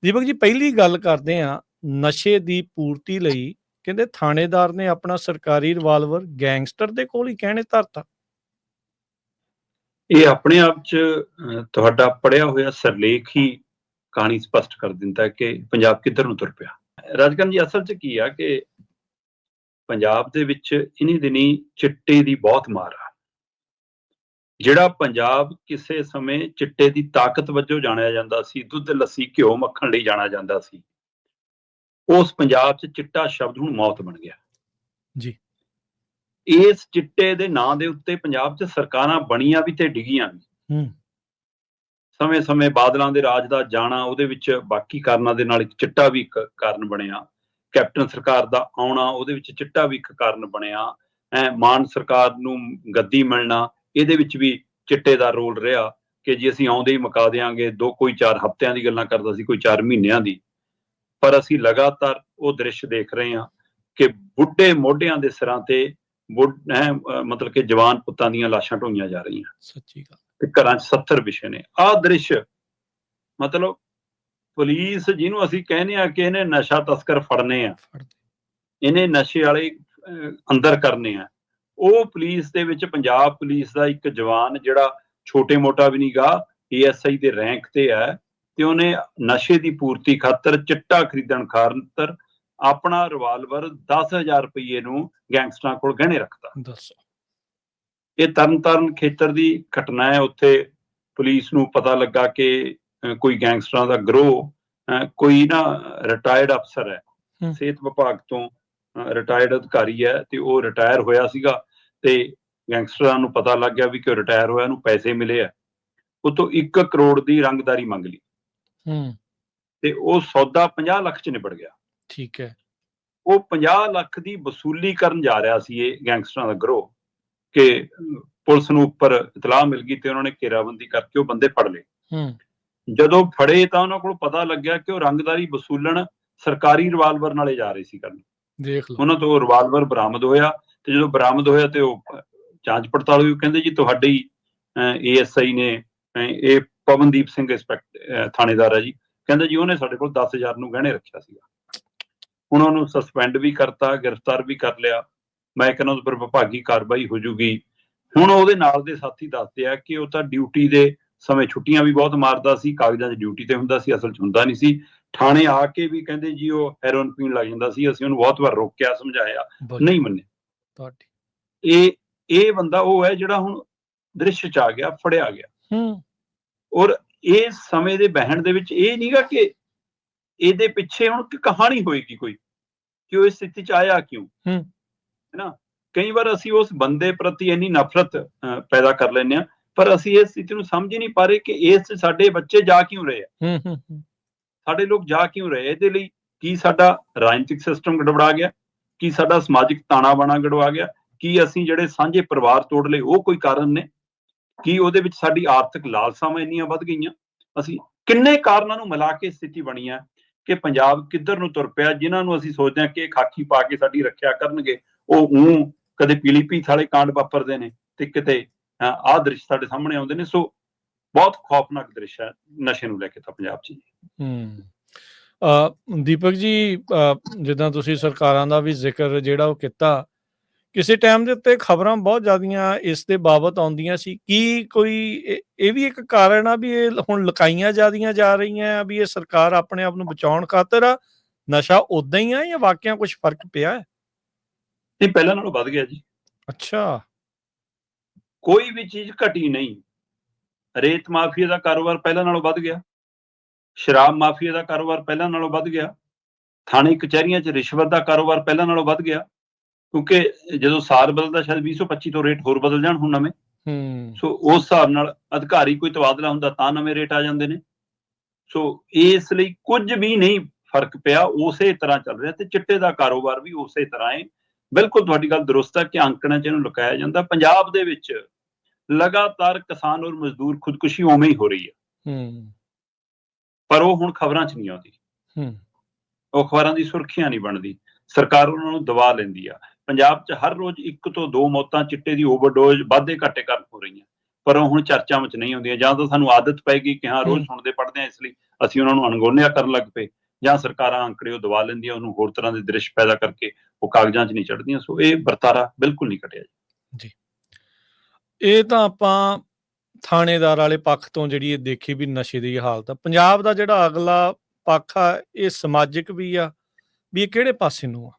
ਦੀਪਕ ਜੀ, ਪਹਿਲੀ ਗੱਲ ਕਰਦੇ ਹਾਂ ਨਸ਼ੇ ਦੀ ਪੂਰਤੀ ਲਈ। ਕਹਿੰਦੇ ਥਾਣੇਦਾਰ ਨੇ ਆਪਣਾ ਸਰਕਾਰੀ ਰਿਵਾਲਵਰ ਗੈਂਗਸਟਰ ਦੇ ਕੋਲ ਹੀ ਕਹਿਣੇ ਧਰਤਾ। ਇਹ ਆਪਣੇ ਆਪ 'ਚ ਤੁਹਾਡਾ ਪੜ੍ਹਿਆ ਹੋਇਆ ਸਿਰਲੇਖ ਹੀ ਕਹਾਣੀ ਸਪਸ਼ਟ ਕਰ ਦਿੰਦਾ ਕਿ ਪੰਜਾਬ ਕਿੱਧਰ ਨੂੰ ਤੁਰ ਪਿਆ। ਰਾਜਕਰਨ ਜੀ, ਅਸਲ 'ਚ ਕੀ ਆ ਕਿ ਪੰਜਾਬ ਦੇ ਵਿੱਚ ਇਨੀ ਦਿਨੀ ਚਿੱਟੇ ਦੀ ਬਹੁਤ ਮਾਰ ਆ। ਜਿਹੜਾ ਪੰਜਾਬ ਕਿਸੇ ਸਮੇਂ ਚਿੱਟੇ ਦੀ ਤਾਕਤ ਵਜੋਂ ਜਾਣਿਆ ਜਾਂਦਾ ਸੀ, ਦੁੱਧ, ਲੱਸੀ, ਘਿਓ, ਮੱਖਣ ਲਈ ਜਾਣਿਆ ਜਾਂਦਾ ਸੀ, ਉਸ ਪੰਜਾਬ 'ਚ ਚਿੱਟਾ ਸ਼ਬਦ ਹੁਣ ਮੌਤ ਬਣ ਗਿਆ ਜੀ। ਇਸ ਚਿੱਟੇ ਦੇ ਨਾਂ ਦੇ ਉੱਤੇ ਪੰਜਾਬ 'ਚ ਸਰਕਾਰਾਂ ਬਣੀਆਂ ਵੀ ਤੇ ਡਿੱਗੀਆਂ ਵੀ। ਸਮੇਂ-ਸਮੇਂ ਬਾਦਲਾਂ ਦੇ ਰਾਜ ਦਾ ਜਾਣਾ, ਉਹਦੇ ਵਿੱਚ ਬਾਕੀ ਕਾਰਨਾਂ ਦੇ ਨਾਲ ਚਿੱਟਾ ਵੀ ਇੱਕ ਕਾਰਨ ਬਣਿਆ। ਕੈਪਟਨ ਸਰਕਾਰ ਦਾ ਆਉਣਾ, ਉਹਦੇ ਵਿੱਚ ਚਿੱਟਾ ਵੀ ਇੱਕ ਕਾਰਨ ਬਣਿਆ। ਮਾਨ ਸਰਕਾਰ ਨੂੰ ਗੱਦੀ ਮਿਲਣਾ, ਇਹਦੇ ਵਿੱਚ ਵੀ ਚਿੱਟੇ ਦਾ ਰੋਲ ਰਿਹਾ ਕਿ ਜੀ ਅਸੀਂ ਆਉਂਦੇ ਹੀ ਮੁਕਾ ਦਿਆਂਗੇ। ਕੋਈ 4 ਹਫ਼ਤਿਆਂ ਦੀ ਗੱਲਾਂ ਕਰਦਾ ਸੀ, ਕੋਈ 4 ਮਹੀਨਿਆਂ ਦੀ। ਪਰ ਅਸੀਂ ਲਗਾਤਾਰ ਉਹ ਦ੍ਰਿਸ਼ ਦੇਖ ਰਹੇ ਹਾਂ ਕਿ ਬੁੱਢੇ ਮੋਢਿਆਂ ਦੇ ਸਿਰਾਂ ਤੇ ਮਤਲਬ ਕਿ ਜਵਾਨ ਪੁੱਤਾਂ ਦੀਆਂ ਲਾਸ਼ਾਂ ਢੋਈਆਂ ਜਾ ਰਹੀਆਂ। ਸੱਚੀ ਗੱਲ। ਤੇ ਘਰਾਂ 'ਚ 70 ਵਿਸ਼ੇ ਨੇ। ਆਹ ਦ੍ਰਿਸ਼ ਮਤਲਬ ਪੁਲਿਸ ਜਿਹਨੂੰ ਅਸੀਂ ਕਹਿੰਦੇ ਆ ਕਿ ਇਹਨੇ ਨਸ਼ਾ ਤਸਕਰ ਫੜਨੇ ਆ, ਇਹਨੇ ਨਸ਼ੇ ਵਾਲੇ ਅੰਦਰ ਕਰਨੇ ਆ, ਉਹ ਪੁਲਿਸ ਦੇ ਵਿੱਚ ਪੰਜਾਬ ਪੁਲਿਸ ਦਾ ਇੱਕ ਜਵਾਨ ਜਿਹੜਾ ਛੋਟੇ ਮੋਟਾ ਵੀ ਨਹੀਂ ਗਾ, ASI ਦੇ ਰੈਂਕ ਤੇ ਹੈ, ਤੇ ਉਹਨੇ ਨਸ਼ੇ ਦੀ ਪੂਰਤੀ ਖਾਤਰ, ਚਿੱਟਾ ਖਰੀਦਣ ਖਾਤਰ ਆਪਣਾ ਰਿਵਾਲਵਰ 10,000 ਰੁਪਏ ਨੂੰ ਗੈਂਗਸਟਰਾਂ ਕੋਲ ਗਹਿਣੇ ਰੱਖਦਾ। ਦੱਸੋ। ਇਹ ਤਰਨਤਾਰਨ ਖੇਤਰ ਦੀ ਘਟਨਾ ਹੈ। ਉੱਥੇ ਪੁਲਿਸ ਨੂੰ ਪਤਾ ਲੱਗਾ ਕਿ ਕੋਈ ਗੈਂਗਸਟਰਾਂ ਦਾ ਗਰੋਹ, ਕੋਈ ਨਾ ਰਿਟਾਇਰਡ ਅਫਸਰ ਹੈ, ਸਿਹਤ ਵਿਭਾਗ ਤੋਂ ਰਿਟਾਇਰਡ ਅਧਿਕਾਰੀ ਹੈ, ਤੇ ਉਹ ਰਿਟਾਇਰ ਹੋਇਆ ਸੀਗਾ, ਤੇ ਗੈਂਗਸਟਰਾਂ ਨੂੰ ਪਤਾ ਲੱਗ ਗਿਆ ਵੀ ਕਿ ਰਿਟਾਇਰ ਹੋਇਆ, ਨੂੰ ਪੈਸੇ ਮਿਲੇ ਆ, ਉਤੋਂ 1 ਕਰੋੜ ਦੀ ਰੰਗਦਾਰੀ ਮੰਗ ਲਈ, ਤੇ ਉਹ ਸੌਦਾ 50 ਲੱਖ 'ਚ ਨਿਬੜ ਗਿਆ। ਠੀਕ ਹੈ। ਉਹ 50 ਲੱਖ ਦੀ ਵਸੂਲੀ ਕਰਨ ਜਾ ਰਿਹਾ ਸੀ ਇਹ ਗੈਂਗਸਟਰਾਂ ਦਾ ਗਰੋਹ, ਕਿ ਪੁਲਿਸ ਨੂੰ ਉੱਪਰ ਇਤਲਾਹ ਮਿਲ ਗਈ ਤੇ ਉਹਨਾਂ ਨੇ ਘੇਰਾਬੰਦੀ ਕਰਕੇ ਉਹ ਬੰਦੇ ਫੜ ਲਏ। ਜਦੋਂ ਫੜੇ ਤਾਂ ਉਹਨਾਂ ਕੋਲ ਪਤਾ ਲੱਗਿਆ ਕਿ ਉਹ ਰੰਗਦਾਰੀ ਵਸੂਲਣ ਸਰਕਾਰੀ ਰਿਵਾਲਵਰ ਨਾਲੇ ਜਾ ਰਹੇ ਸੀ ਕਰਨ। ਦੇਖ ਲਓ। ਉਹਨਾਂ ਤੋਂ ਰਿਵਾਲਵਰ ਬਰਾਮਦ ਹੋਇਆ, ਤੇ ਜਦੋਂ ਬਰਾਮਦ ਹੋਇਆ ਤੇ ਉਹ ਜਾਂਚ ਪੜਤਾਲ ਹੋਈ। ਕਹਿੰਦੇ ਜੀ ਤੁਹਾਡੇ ASI ਨੇ, ਇਹ ਪਵਨਦੀਪ ਸਿੰਘ ਥਾਣੇਦਾਰ ਹੈ ਜੀ, ਕਹਿੰਦੇ ਜੀ ਉਹਨੇ ਸਾਡੇ ਕੋਲ 10,000 ਨੂੰ ਗਹਿਣੇ ਰੱਖਿਆ ਸੀਗਾ। ਹੁਣ ਉਹਨੂੰ ਸਸਪੈਂਡ ਵੀ ਕਰਤਾ, ਗ੍ਰਿਫਤਾਰ ਵੀ ਕਰ ਲਿਆ। ਮੈਂ ਕਹਿੰਦਾ ਉਸ ਪਰ ਵਿਭਾਗੀ ਕਾਰਵਾਈ ਹੋ ਜੂਗੀ। ਹੁਣ ਉਹਦੇ ਨਾਲ ਦੇ ਸਾਥੀ ਦੱਸਦੇ ਆ ਕਿ ਉਹ ਤਾਂ ਡਿਊਟੀ ਦੇ ਸਮੇਂ ਛੁੱਟੀਆਂ ਵੀ ਬਹੁਤ ਮਾਰਦਾ ਸੀ, ਕਾਗਜ਼ਾਂ 'ਚ ਡਿਊਟੀ ਤੇ ਹੁੰਦਾ ਸੀ, ਅਸਲ 'ਚ ਹੁੰਦਾ ਨਹੀਂ ਸੀ। ਥਾਣੇ ਆ ਕੇ ਵੀ ਕਹਿੰਦੇ ਜੀ ਉਹ ਹੈਰੋਇਨ ਪੀਣ ਲੱਗ ਜਾਂਦਾ ਸੀ। ਅਸੀਂ ਉਹਨੂੰ ਬਹੁਤ ਵਾਰ ਰੋਕਿਆ, ਸਮਝਾਇਆ, ਨਹੀਂ ਮੰਨਿਆ। ਇਹ ਬੰਦਾ ਉਹ ਹੈ ਜਿਹੜਾ ਹੁਣ ਦ੍ਰਿਸ਼ 'ਚ ਆ ਗਿਆ, ਫੜਿਆ ਗਿਆ। ਔਰ ਇਹ ਸਮੇਂ ਦੇ ਬਹਿਣ ਦੇ ਵਿੱਚ ਇਹ ਨਹੀਂਗਾ ਕਿ ਇਹਦੇ ਪਿੱਛੇ ਹੁਣ ਕਹਾਣੀ ਹੋਏਗੀ ਕੋਈ, ਕਿ ਉਹ ਇਸ ਸਥਿਤੀ 'ਚ ਆਇਆ ਕਿਉਂ, ਹੈ ਨਾ। ਕਈ ਵਾਰ ਅਸੀਂ ਉਸ ਬੰਦੇ ਪ੍ਰਤੀ ਇੰਨੀ ਨਫ਼ਰਤ ਪੈਦਾ ਕਰ ਲੈਂਦੇ ਹਾਂ, ਪਰ ਅਸੀਂ ਇਸ ਸਥਿਤੀ ਨੂੰ ਸਮਝ ਹੀ ਨਹੀਂ ਪਾ ਰਹੇ ਕਿ ਇਸ 'ਚ ਸਾਡੇ ਬੱਚੇ ਜਾ ਕਿਉਂ ਰਹੇ ਆ, ਸਾਡੇ ਲੋਕ ਜਾ ਕਿਉਂ ਰਹੇ। ਇਹਦੇ ਲਈ ਕੀ ਸਾਡਾ ਰਾਜਨੀਤਿਕ ਸਿਸਟਮ ਗੜਬੜਾ ਗਿਆ, ਕੀ ਸਾਡਾ ਸਮਾਜਿਕ ਤਾਣਾ ਬਾਣਾ ਗੜਵਾ ਗਿਆ, ਕੀ ਅਸੀਂ ਜਿਹੜੇ ਸਾਂਝੇ ਪਰਿਵਾਰ ਤੋੜ ਲਏ ਉਹ ਕੋਈ ਕਾਰਨ ਨੇ, ਕੀ ਉਹਦੇ ਵਿੱਚ ਸਾਡੀ ਆਰਥਿਕ ਲਾਲਸਾਵਾਂ ਇੰਨੀਆਂ ਵੱਧ ਗਈਆਂ। ਅਸੀਂ ਕਿੰਨੇ ਕਾਰਨਾਂ ਨੂੰ ਮਿਲਾ ਕੇ ਸਥਿਤੀ ਬਣੀ ਹੈ ਕਿ ਪੰਜਾਬ ਕਿੱਧਰ ਨੂੰ ਤੁਰ ਪਿਆ। ਜਿਨ੍ਹਾਂ ਨੂੰ ਅਸੀਂ ਸੋਚਦੇ ਹਾਂ ਕਿ ਖਾਕੀ ਪਾ ਕੇ ਸਾਡੀ ਰੱਖਿਆ ਕਰਨਗੇ, ਉਹ ਕਦੇ ਪੀਲੀਭੀਤ ਵਾਲੇ ਕਾਂਡ ਵਾਪਰਦੇ ਨੇ ਤੇ ਕਿਤੇ ਆਹ ਦ੍ਰਿਸ਼ ਸਾਡੇ ਸਾਹਮਣੇ ਆਉਂਦੇ ਨੇ। ਸੋ ਬਹੁਤ ਖੌਫਨਾਕ ਦ੍ਰਿਸ਼ ਹੈ ਨਸ਼ੇ ਨੂੰ ਲੈ ਕੇ ਤਾਂ ਪੰਜਾਬ 'ਚ। ਦੀਪਕ ਜੀ, ਜਿੱਦਾਂ ਤੁਸੀਂ ਸਰਕਾਰਾਂ ਦਾ ਵੀ ਜ਼ਿਕਰ ਜਿਹੜਾ ਉਹ ਕੀਤਾ, ਕਿਸੇ ਟਾਈਮ ਦੇ ਉੱਤੇ ਖਬਰਾਂ ਬਹੁਤ ਜ਼ਿਆਦੀਆਂ ਇਸ ਦੇ ਬਾਬਤ ਆਉਂਦੀਆਂ ਸੀ। ਕੀ ਕੋਈ ਇਹ ਵੀ ਇੱਕ ਕਾਰਨ ਆ ਵੀ ਇਹ ਹੁਣ ਲੁਕਾਈਆਂ ਜ਼ਿਆਦੀਆਂ ਜਾ ਰਹੀਆਂ ਆ, ਵੀ ਇਹ ਸਰਕਾਰ ਆਪਣੇ ਆਪ ਨੂੰ ਬਚਾਉਣ ਖਾਤਰ ਆ, ਨਸ਼ਾ ਉਦਾਂ ਹੀ ਆ ਜਾਂ ਵਾਕਿਆ ਕੁਝ ਫਰਕ ਪਿਆ ਹੈ? ਇਹ ਪਹਿਲਾਂ ਨਾਲੋਂ ਵੱਧ ਗਿਆ ਜੀ। ਅੱਛਾ। ਕੋਈ ਵੀ ਚੀਜ਼ ਘਟੀ ਨਹੀਂ। ਰੇਤ ਮਾਫੀਆ ਦਾ ਕਾਰੋਬਾਰ ਪਹਿਲਾਂ ਨਾਲੋਂ ਵੱਧ ਗਿਆ, ਸ਼ਰਾਬ ਮਾਫੀਆ ਦਾ ਕਾਰੋਬਾਰ ਪਹਿਲਾਂ ਨਾਲੋਂ ਵੱਧ ਗਿਆ, ਥਾਣੇ ਕਚਹਿਰੀਆਂ 'ਚ ਰਿਸ਼ਵਤ ਦਾ ਕਾਰੋਬਾਰ ਪਹਿਲਾਂ ਨਾਲੋਂ ਵੱਧ ਗਿਆ, ਕਿਉਂਕਿ ਜਦੋਂ ਸਾਲ ਬਦਲਦਾ ਸ਼ਾਇਦ 2025 ਤੋਂ ਰੇਟ ਹੋਰ ਬਦਲ ਜਾਣ ਹੁਣ ਨਵੇਂ। ਸੋ ਉਸ ਹਿਸਾਬ ਨਾਲ ਅਧਿਕਾਰੀ ਕੋਈ ਤਬਾਦਲਾ ਹੁੰਦਾ ਤਾਂ ਨਵੇਂ ਰੇਟ ਆ ਜਾਂਦੇ ਨੇ। ਸੋ ਇਸ ਲਈ ਕੁਝ ਵੀ ਨਹੀਂ ਫਰਕ ਪਿਆ, ਉਸੇ ਤਰ੍ਹਾਂ ਚੱਲ ਰਿਹਾ, ਤੇ ਚਿੱਟੇ ਦਾ ਕਾਰੋਬਾਰ ਵੀ ਉਸੇ ਤਰ੍ਹਾਂ ਹੈ। ਬਿਲਕੁਲ ਤੁਹਾਡੀ ਗੱਲ ਦਰੁਸਤ ਹੈ ਕਿ ਅੰਕੜਿਆਂ 'ਚ ਇਹਨੂੰ ਲੁਕਾਇਆ ਜਾਂਦਾ। ਪੰਜਾਬ ਦੇ ਵਿੱਚ ਲਗਾਤਾਰ ਕਿਸਾਨ ਔਰ ਮਜ਼ਦੂਰ ਖੁਦਕੁਸ਼ੀ ਉਵੇਂ ਹੀ ਹੋ ਰਹੀ ਹੈ, ਪਰ ਉਹ ਹੁਣ ਖਬਰਾਂ 'ਚ ਨਹੀਂ ਆਉਂਦੀ, ਉਹ ਅਖਬਾਰਾਂ ਦੀ ਸੁਰਖੀਆਂ ਨਹੀਂ ਬਣਦੀ, ਸਰਕਾਰ ਉਹਨਾਂ ਨੂੰ ਦਬਾ ਲੈਂਦੀ ਆ। ਪੰਜਾਬ 'ਚ ਹਰ ਰੋਜ਼ 1 ਤੋਂ 2 ਮੌਤਾਂ ਚਿੱਟੇ ਦੀ ਓਵਰਡੋਜ਼ ਵਾਧੇ ਘਾਟੇ ਕਾਰਨ ਹੋ ਰਹੀਆਂ, ਪਰ ਉਹ ਹੁਣ ਚਰਚਾਵਾਂ 'ਚ ਨਹੀਂ ਆਉਂਦੀਆਂ। ਜਾਂ ਤਾਂ ਸਾਨੂੰ ਆਦਤ ਪੈ ਗਈ ਕਿ ਹਾਂ ਰੋਜ਼ ਸੁਣਦੇ ਪੜ੍ਹਦੇ ਹਾਂ, ਇਸ ਲਈ ਅਸੀਂ ਉਹਨਾਂ ਨੂੰ ਅਣਗੌਲਿਆ ਕਰਨ ਲੱਗ ਪਏ, ਜਾਂ ਸਰਕਾਰਾਂ ਅੰਕੜੇ ਉਹ ਦਬਾ ਲੈਂਦੀਆਂ, ਉਹਨੂੰ ਹੋਰ ਤਰ੍ਹਾਂ ਦੇ ਦ੍ਰਿਸ਼ ਪੈਦਾ ਕਰਕੇ ਉਹ ਕਾਗਜ਼ਾਂ 'ਚ ਨਹੀਂ ਚੜ੍ਹਦੀਆਂ। ਸੋ ਇਹ ਵਰਤਾਰਾ ਬਿਲਕੁਲ ਨਹੀਂ ਘਟਿਆ ਜੀ। ਇਹ ਤਾਂ ਆਪਾਂ ਥਾਣੇਦਾਰ ਵਾਲੇ ਪੱਖ ਤੋਂ ਜਿਹੜੀ ਇਹ ਦੇਖੀ ਵੀ ਨਸ਼ੇ ਦੀ ਹਾਲਤ ਆ। ਪੰਜਾਬ ਦਾ ਜਿਹੜਾ ਅਗਲਾ ਪੱਖ ਆ, ਇਹ ਸਮਾਜਿਕ ਵੀ ਆ, ਵੀ ਇਹ ਕਿਹੜੇ ਪਾਸੇ ਨੂੰ ਆ?